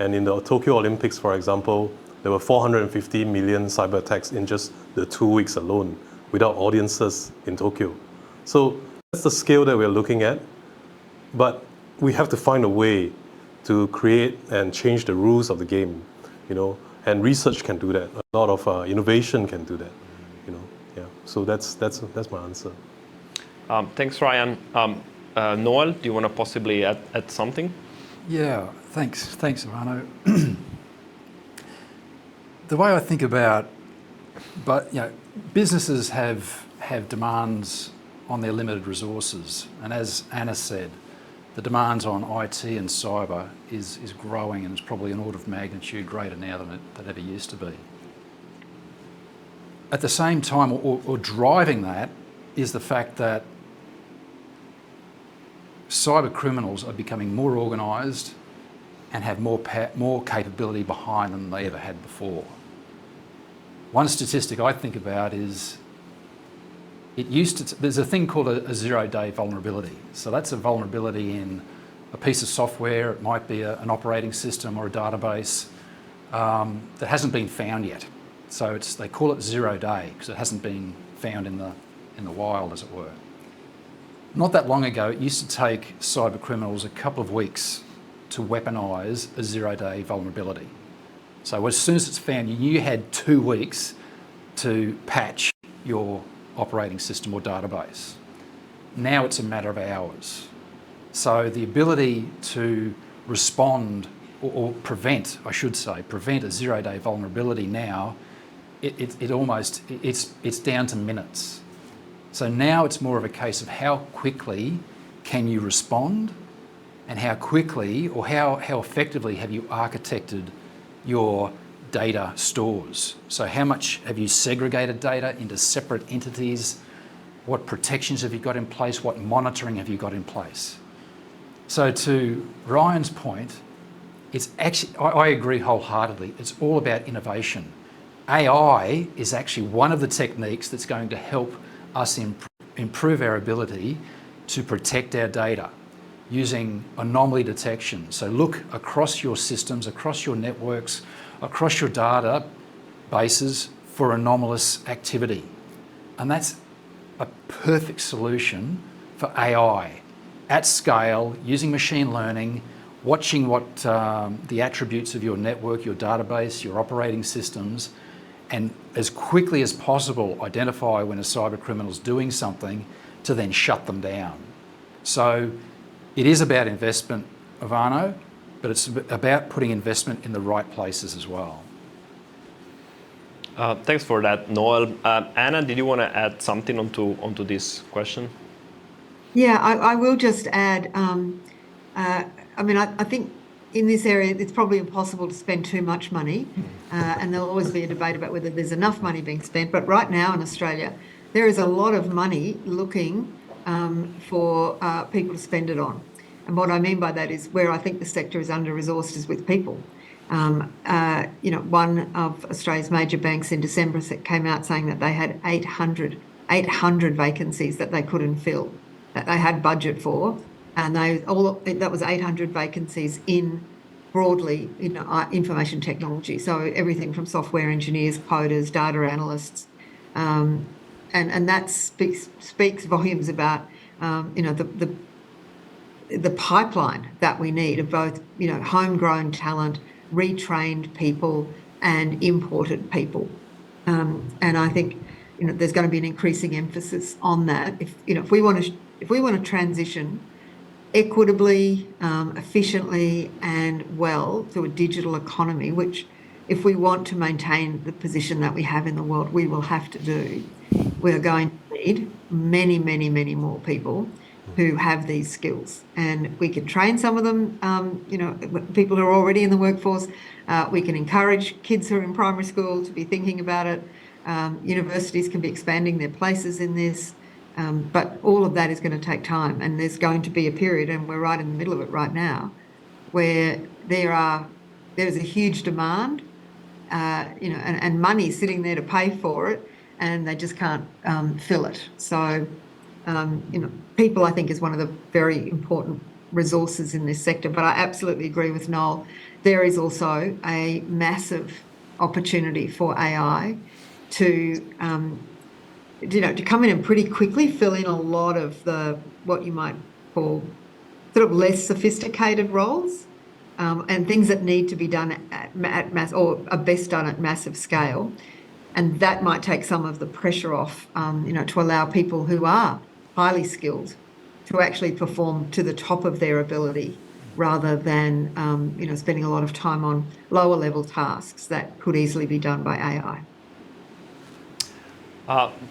And in the Tokyo Olympics, for example, there were 450 million cyber attacks in just the 2 weeks alone, without audiences in Tokyo. So that's the scale that we're looking at. But we have to find a way to create and change the rules of the game, and research can do that. A lot of innovation can do that, Yeah. So that's my answer. Thanks, Ryan. Noel, do you want to possibly add something? Yeah, thanks, Ivano. The way I think about, businesses have demands on their limited resources, and as Anna said, the demands on IT and cyber is growing, and it's probably an order of magnitude greater now than it ever used to be. At the same time, or driving that, is the fact that cyber criminals are becoming more organised and have more capability behind them than they ever had before. One statistic I think about is there's a thing called a zero-day vulnerability. So that's a vulnerability in a piece of software. It might be an operating system or a database that hasn't been found yet. So they call it zero-day because it hasn't been found in the wild, as it were. Not that long ago, it used to take cyber criminals a couple of weeks to weaponise a zero-day vulnerability. So as soon as it's found, you had 2 weeks to patch your operating system or database. Now it's a matter of hours. So the ability to respond or prevent a zero-day vulnerability now, it's down to minutes. So now it's more of a case of how quickly can you respond, and how quickly or how effectively have you architected your data stores. So how much have you segregated data into separate entities? What protections have you got in place? What monitoring have you got in place? So to Ryan's point, it's actually, I agree wholeheartedly, it's all about innovation. AI is actually one of the techniques that's going to help us improve our ability to protect our data using anomaly detection. So look across your systems, across your networks, across your data bases for anomalous activity. And that's a perfect solution for AI at scale, using machine learning, watching what the attributes of your network, your database, your operating systems, and as quickly as possible identify when a cyber criminal is doing something to then shut them down. So it is about investment, Ivano, but it's about putting investment in the right places as well. Thanks for that, Noel. Anna, did you want to add something onto this question? Yeah, I will just add, I think in this area, it's probably impossible to spend too much money, and there'll always be a debate about whether there's enough money being spent. But right now in Australia, there is a lot of money looking for people to spend it on. And what I mean by that is where I think the sector is under-resourced is with people. One of Australia's major banks in December came out saying that they had 800 vacancies that they couldn't fill. that they had budget for, and that was 800 vacancies in broadly information technology. So everything from software engineers, coders, data analysts, and that speaks volumes about the pipeline that we need of both homegrown talent, retrained people, and imported people. And I think there's going to be an increasing emphasis on that. If we want to transition equitably, efficiently, and well to a digital economy, which if we want to maintain the position that we have in the world, we will have to do. We are going to need many, many, many more people who have these skills, and we can train some of them. People who are already in the workforce. We can encourage kids who are in primary school to be thinking about it. Universities can be expanding their places in this. But all of that is going to take time, and there's going to be a period, and we're right in the middle of it right now, where there's a huge demand, and money sitting there to pay for it, and they just can't fill it. So, people, I think, is one of the very important resources in this sector. But I absolutely agree with Noel. There is also a massive opportunity for AI to come in and pretty quickly fill in a lot of what you might call sort of less sophisticated roles, and things that need to be done at mass, or are best done at massive scale. And that might take some of the pressure off, to allow people who are highly skilled to actually perform to the top of their ability, rather than, spending a lot of time on lower level tasks that could easily be done by AI.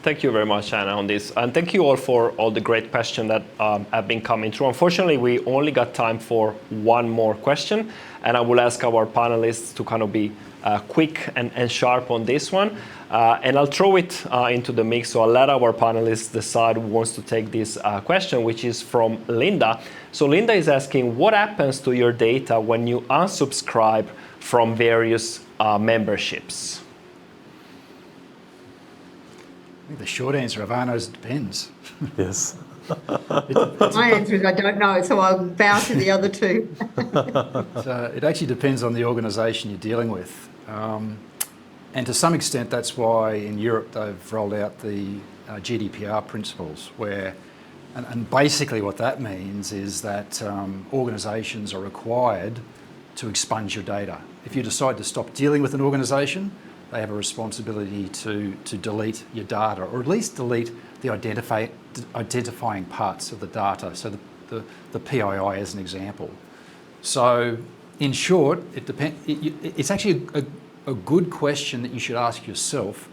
Thank you very much, Anna, on this. And thank you all for all the great questions that have been coming through. Unfortunately, we only got time for one more question, and I will ask our panelists to kind of be quick and sharp on this one. And I'll throw it into the mix, so I'll let our panelists decide who wants to take this question, which is from Linda. So Linda is asking, what happens to your data when you unsubscribe from various memberships? I think the short answer, Ivano, is it depends. Yes. My answer is I don't know, so I'll bow to the other two. So it actually depends on the organisation you're dealing with. And to some extent, that's why in Europe they've rolled out the GDPR principles, where, and basically what that means is that organisations are required to expunge your data. If you decide to stop dealing with an organisation, they have a responsibility to delete your data, or at least delete the identifying parts of the data, so the PII as an example. So in short, it's actually a good question that you should ask yourself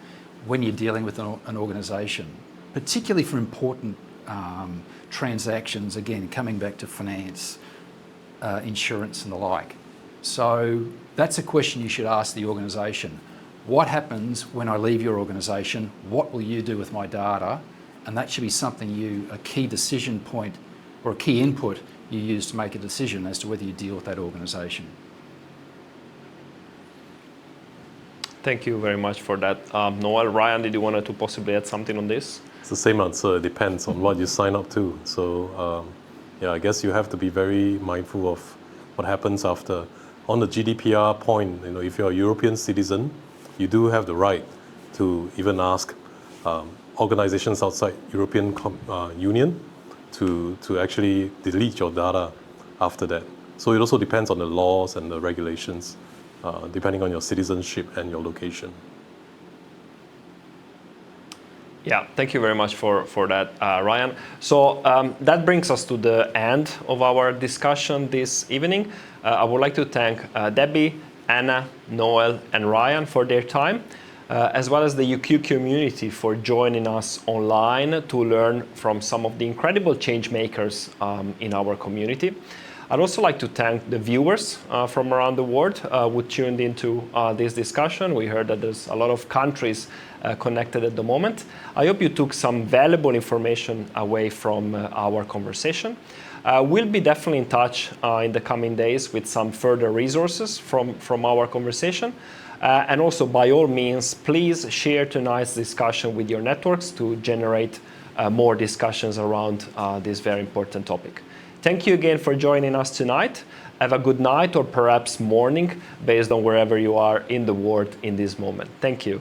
when you're dealing with an organisation, particularly for important transactions, again, coming back to finance, insurance and the like. So that's a question you should ask the organisation. What happens when I leave your organisation? What will you do with my data? And that should be something a key decision point or a key input you use to make a decision as to whether you deal with that organisation. Thank you very much for that. Noel, Ryan, did you want to possibly add something on this? It's the same answer. It depends on what you sign up to. So, I guess you have to be very mindful of what happens after. On the GDPR point, if you're a European citizen, you do have the right to even ask organizations outside European Union to actually delete your data after that. So it also depends on the laws and the regulations, depending on your citizenship and your location. Yeah, thank you very much for that, Ryan. So that brings us to the end of our discussion this evening. I would like to thank Debbie, Anna, Noel, and Ryan for their time, as well as the UQ community for joining us online to learn from some of the incredible change makers in our community. I'd also like to thank the viewers from around the world who tuned into this discussion. We heard that there's a lot of countries connected at the moment. I hope you took some valuable information away from our conversation. We'll be definitely in touch in the coming days with some further resources from our conversation. And also, by all means, please share tonight's discussion with your networks to generate more discussions around this very important topic. Thank you again for joining us tonight. Have a good night or perhaps morning based on wherever you are in the world in this moment. Thank you.